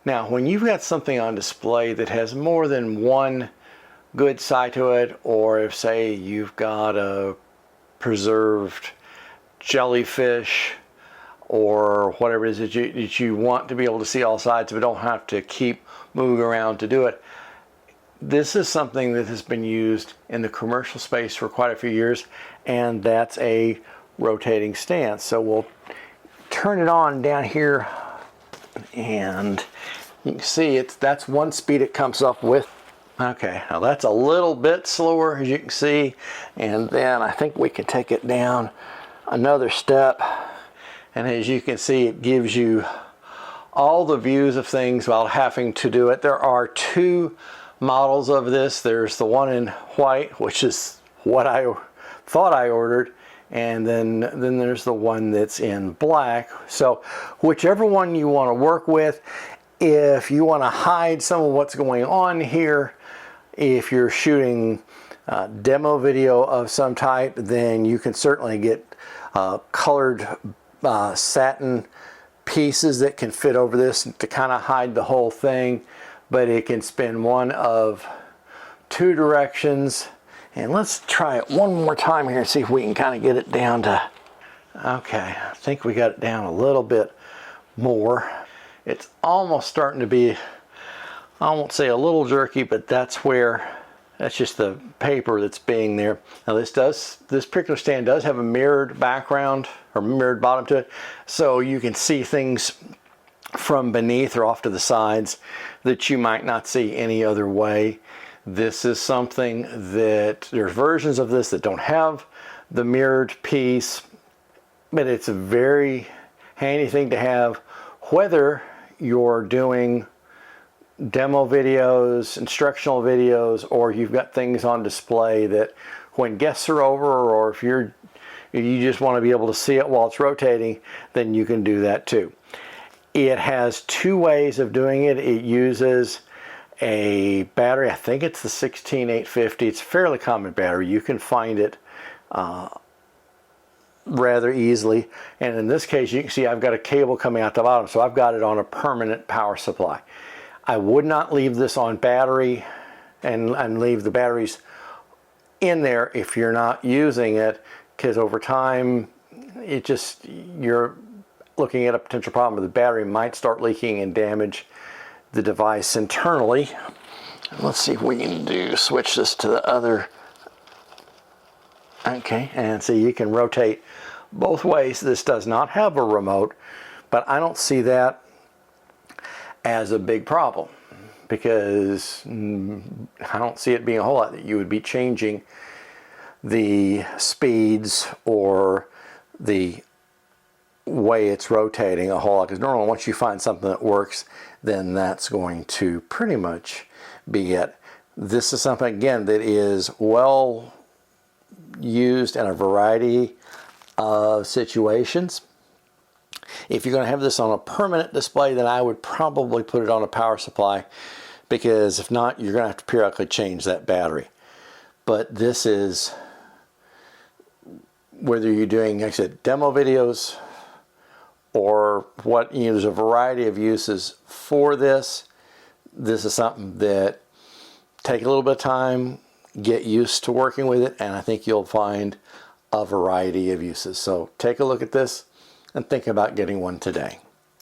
Now, when you've got something on display that has more than one good side to it, or if, say, you've got a preserved jellyfish or whatever it is that you want to be able to see all sides but don't have to keep moving around to do it, this is something that has been used in the commercial space for quite a few years, and that's a rotating stance. So we'll turn it on down here, and you can see that's one speed it comes up with. Okay, now that's a little bit slower, as you can see, and then I think we can take it down another step, and as you can see, it gives you all the views of things without having to do it. There are two models of this. There's the one in white, which is what I thought I ordered, and then there's the one that's in black. So whichever one you want to work with, if you want to hide some of what's going on here, if you're shooting demo video of some type, then you can certainly get colored satin pieces that can fit over this to kind of hide the whole thing, but it can spin one of two directions. And let's try it one more time here and see if we can kind of get it down to, okay, I think we got it down a little bit more. It's almost starting to be, I won't say a little jerky, but that's just the paper that's being there. Now this particular stand does have a mirrored background or mirrored bottom to it, so you can see things from beneath or off to the sides that you might not see any other way. This is something that there's versions of this that don't have the mirrored piece, but it's a very handy thing to have, whether you're doing demo videos, instructional videos, or you've got things on display that when guests are over, or if you just want to be able to see it while it's rotating, then you can do that too. It has two ways of doing it. It uses a battery, I think it's the 16850. It's a fairly common battery. You can find it rather easily. And in this case, you can see I've got a cable coming out the bottom, so I've got it on a permanent power supply. I would not leave this on battery and leave the batteries in there if you're not using it, because over time you're looking at a potential problem where the battery might start leaking and damage the device internally. Let's see if we can switch this to the other. Okay, and see, you can rotate both ways. This does not have a remote, but I don't see that as a big problem, because I don't see it being a whole lot that you would be changing the speeds or the way it's rotating a whole lot, because normally once you find something that works, then that's going to pretty much be it. This is something, again, that is well used in a variety of situations. If you're going to have this on a permanent display, then I would probably put it on a power supply, because if not, you're going to have to periodically change that battery. But this is, whether you're doing, like I said, demo videos, or there's a variety of uses for this. This is something that take a little bit of time, get used to working with it, and I think you'll find a variety of uses. So take a look at this and think about getting one today.